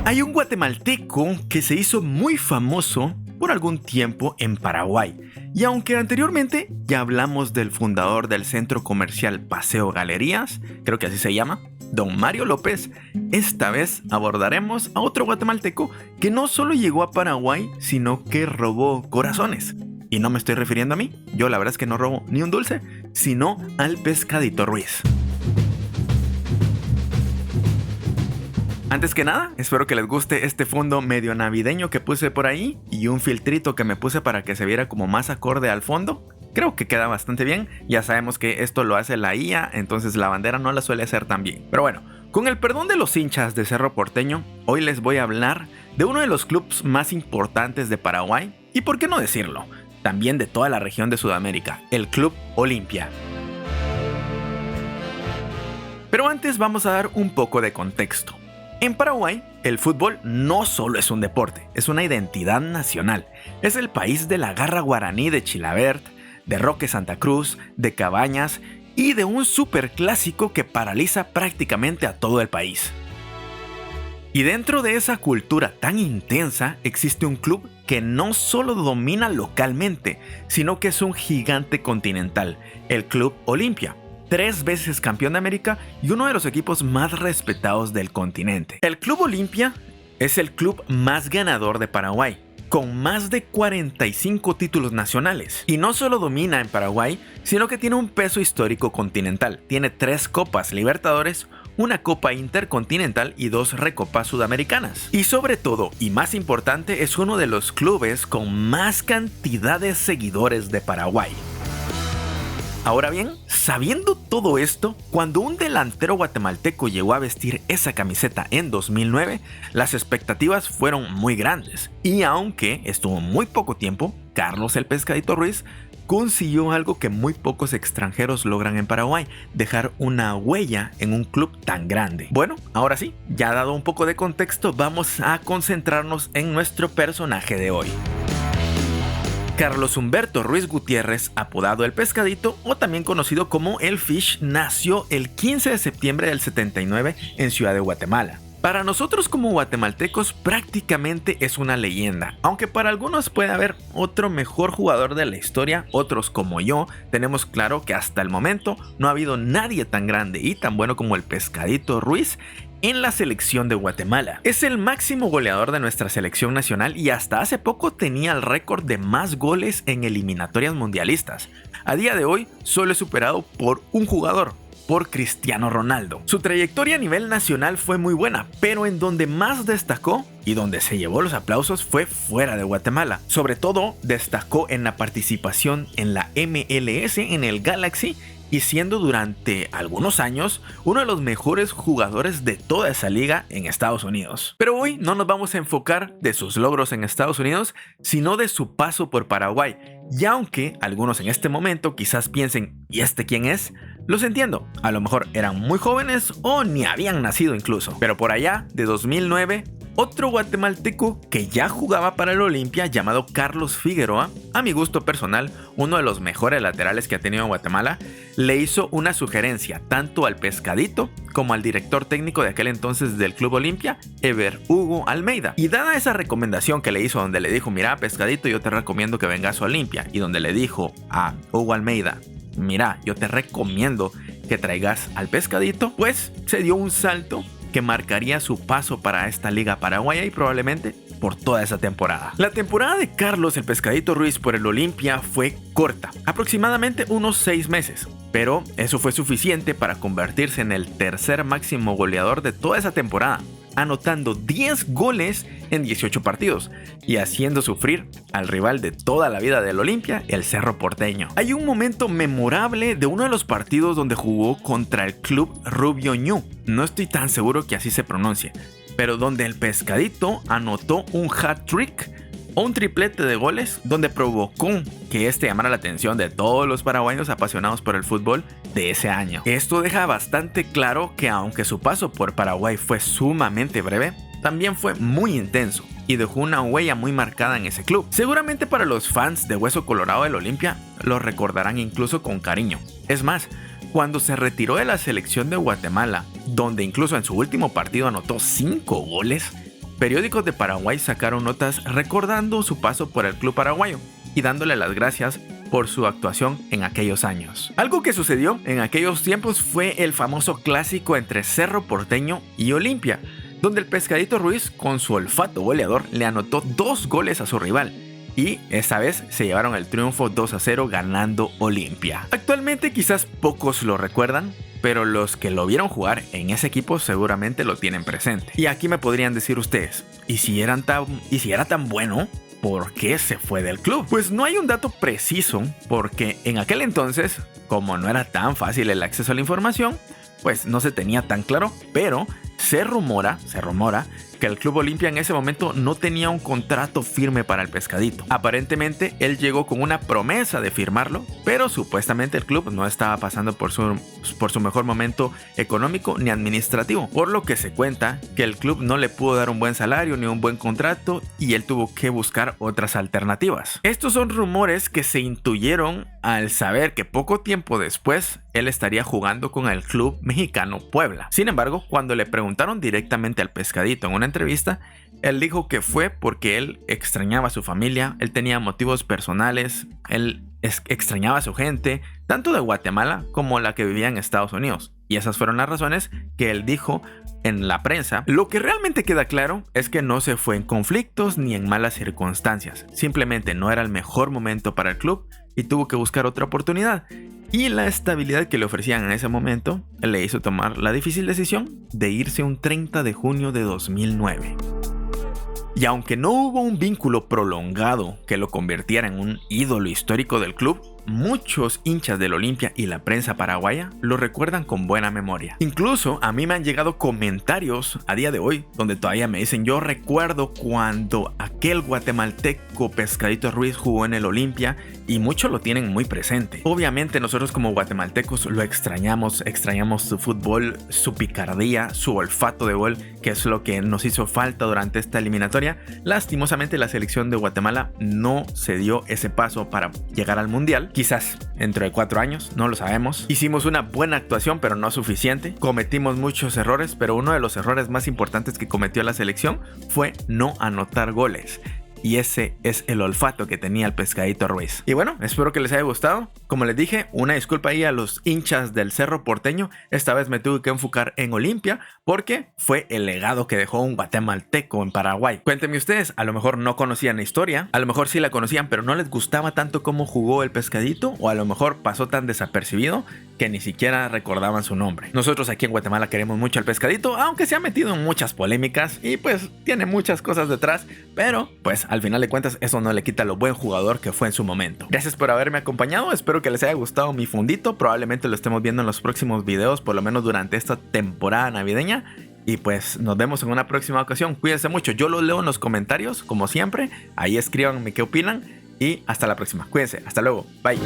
Hay un guatemalteco que se hizo muy famoso por algún tiempo en Paraguay. Y aunque anteriormente ya hablamos del fundador del centro comercial Paseo Galerías, creo que así se llama, don Mario López, esta vez abordaremos a otro guatemalteco que no solo llegó a Paraguay, sino que robó corazones. Y no me estoy refiriendo a mí, yo la verdad es que no robo ni un dulce, sino al Pescadito Ruiz. Antes que nada, espero que les guste este fondo medio navideño que puse por ahí y un filtrito que me puse para que se viera como más acorde al fondo. Creo que queda bastante bien, ya sabemos que esto lo hace la IA, entonces la bandera no la suele hacer tan bien. Pero bueno, con el perdón de los hinchas de Cerro Porteño, hoy les voy a hablar de uno de los clubes más importantes de Paraguay y, por qué no decirlo, también de toda la región de Sudamérica, el Club Olimpia. Pero antes vamos a dar un poco de contexto. En Paraguay, el fútbol no solo es un deporte, es una identidad nacional. Es el país de la garra guaraní de Chilabert, de Roque Santa Cruz, de Cabañas y de un superclásico que paraliza prácticamente a todo el país. Y dentro de esa cultura tan intensa existe un club que no solo domina localmente, sino que es un gigante continental, el Club Olimpia. 3 veces campeón de América y uno de los equipos más respetados del continente. El Club Olimpia es el club más ganador de Paraguay, con más de 45 títulos nacionales. Y no solo domina en Paraguay, sino que tiene un peso histórico continental. Tiene 3 Copas Libertadores, una Copa Intercontinental y 2 Recopas Sudamericanas. Y sobre todo, y más importante, es uno de los clubes con más cantidad de seguidores de Paraguay. Ahora bien, sabiendo todo esto, cuando un delantero guatemalteco llegó a vestir esa camiseta en 2009, las expectativas fueron muy grandes. Y aunque estuvo muy poco tiempo, Carlos el Pescadito Ruiz consiguió algo que muy pocos extranjeros logran en Paraguay: dejar una huella en un club tan grande. Bueno, ahora sí, ya dado un poco de contexto, vamos a concentrarnos en nuestro personaje de hoy. Carlos Humberto Ruiz Gutiérrez, apodado El Pescadito o también conocido como El Fish, nació el 15 de septiembre del 79 en Ciudad de Guatemala. Para nosotros como guatemaltecos prácticamente es una leyenda, aunque para algunos puede haber otro mejor jugador de la historia. Otros, como yo, tenemos claro que hasta el momento no ha habido nadie tan grande y tan bueno como El Pescadito Ruiz en la selección de Guatemala. Es el máximo goleador de nuestra selección nacional y hasta hace poco tenía el récord de más goles en eliminatorias mundialistas. A día de hoy solo es superado por un jugador, por Cristiano Ronaldo. Su trayectoria a nivel nacional fue muy buena, pero en donde más destacó y donde se llevó los aplausos fue fuera de Guatemala. Sobre todo destacó en la participación en la MLS, en el Galaxy, y siendo durante algunos años uno de los mejores jugadores de toda esa liga en Estados Unidos. Pero hoy no nos vamos a enfocar de sus logros en Estados Unidos, sino de su paso por Paraguay. Y aunque algunos en este momento quizás piensen, ¿y este quién es?, los entiendo, a lo mejor eran muy jóvenes o ni habían nacido incluso. Pero por allá, de 2009, otro guatemalteco que ya jugaba para el Olimpia, llamado Carlos Figueroa, a mi gusto personal, uno de los mejores laterales que ha tenido Guatemala, le hizo una sugerencia tanto al Pescadito como al director técnico de aquel entonces del Club Olimpia, Ever Hugo Almeida. Y dada esa recomendación que le hizo, donde le dijo, mira, Pescadito, yo te recomiendo que vengas a Olimpia, y donde le dijo a Hugo Almeida, mira, yo te recomiendo que traigas al Pescadito, pues se dio un salto que marcaría su paso para esta liga paraguaya y probablemente por toda esa temporada. La temporada de Carlos el Pescadito Ruiz por el Olimpia fue corta, aproximadamente unos 6 meses, pero eso fue suficiente para convertirse en el tercer máximo goleador de toda esa temporada, anotando 10 goles en 18 partidos y haciendo sufrir al rival de toda la vida del Olimpia, el Cerro Porteño. Hay un momento memorable de uno de los partidos donde jugó contra el Club Rubio Ñu, no estoy tan seguro que así se pronuncie, pero donde el Pescadito anotó un hat-trick o un triplete de goles, donde provocó que este llamara la atención de todos los paraguayos apasionados por el fútbol de ese año. Esto deja bastante claro que aunque su paso por Paraguay fue sumamente breve, también fue muy intenso y dejó una huella muy marcada en ese club. Seguramente para los fans de Hueso Colorado del Olimpia lo recordarán incluso con cariño. Es más, cuando se retiró de la selección de Guatemala, donde incluso en su último partido anotó 5 goles, periódicos de Paraguay sacaron notas recordando su paso por el club paraguayo y dándole las gracias por su actuación en aquellos años. Algo que sucedió en aquellos tiempos fue el famoso clásico entre Cerro Porteño y Olimpia, donde el Pescadito Ruiz, con su olfato goleador, le anotó 2 goles a su rival. Y esta vez se llevaron el triunfo 2-0 ganando Olimpia. Actualmente quizás pocos lo recuerdan, pero los que lo vieron jugar en ese equipo seguramente lo tienen presente. Y aquí me podrían decir ustedes, ¿y si era tan bueno? ¿Por qué se fue del club? Pues no hay un dato preciso, porque en aquel entonces, como no era tan fácil el acceso a la información, pues no se tenía tan claro, pero se rumora que el Club Olimpia en ese momento no tenía un contrato firme para el Pescadito. Aparentemente él llegó con una promesa de firmarlo, pero supuestamente el club no estaba pasando por su mejor momento económico ni administrativo, por lo que se cuenta que el club no le pudo dar un buen salario ni un buen contrato y él tuvo que buscar otras alternativas. Estos son rumores que se intuyeron al saber que poco tiempo después él estaría jugando con el club mexicano Puebla. Sin embargo, cuando le preguntaron directamente al Pescadito en una entrevista, él dijo que fue porque él extrañaba a su familia, él tenía motivos personales, él extrañaba a su gente, tanto de Guatemala como la que vivía en Estados Unidos. Y esas fueron las razones que él dijo en la prensa. Lo que realmente queda claro es que no se fue en conflictos ni en malas circunstancias. Simplemente no era el mejor momento para el club y tuvo que buscar otra oportunidad. Y la estabilidad que le ofrecían en ese momento le hizo tomar la difícil decisión de irse un 30 de junio de 2009. Y aunque no hubo un vínculo prolongado que lo convirtiera en un ídolo histórico del club, muchos hinchas del Olimpia y la prensa paraguaya lo recuerdan con buena memoria. Incluso a mí me han llegado comentarios a día de hoy donde todavía me dicen: yo recuerdo cuando aquel guatemalteco Pescadito Ruiz jugó en el Olimpia, y muchos lo tienen muy presente. Obviamente nosotros como guatemaltecos lo extrañamos su fútbol, su picardía, su olfato de gol, que es lo que nos hizo falta durante esta eliminatoria. Lastimosamente la selección de Guatemala no se dio ese paso para llegar al mundial. Quizás dentro de 4 años, no lo sabemos. Hicimos una buena actuación, pero no suficiente. Cometimos muchos errores, pero uno de los errores más importantes que cometió la selección fue no anotar goles. Y ese es el olfato que tenía el Pescadito Ruiz. Y bueno, espero que les haya gustado. Como les dije, una disculpa ahí a los hinchas del Cerro Porteño. Esta vez me tuve que enfocar en Olimpia porque fue el legado que dejó un guatemalteco en Paraguay. Cuéntenme ustedes, a lo mejor no conocían la historia, a lo mejor sí la conocían, pero no les gustaba tanto cómo jugó el Pescadito, o a lo mejor pasó tan desapercibido que ni siquiera recordaban su nombre. Nosotros aquí en Guatemala queremos mucho al Pescadito, aunque se ha metido en muchas polémicas y pues tiene muchas cosas detrás, pero pues al final de cuentas eso no le quita lo buen jugador que fue en su momento. Gracias por haberme acompañado, espero que les haya gustado mi fundito, probablemente lo estemos viendo en los próximos videos, por lo menos durante esta temporada navideña. Y pues nos vemos en una próxima ocasión. Cuídense mucho, yo los leo en los comentarios como siempre, ahí escríbanme qué opinan y hasta la próxima. Cuídense, hasta luego, bye.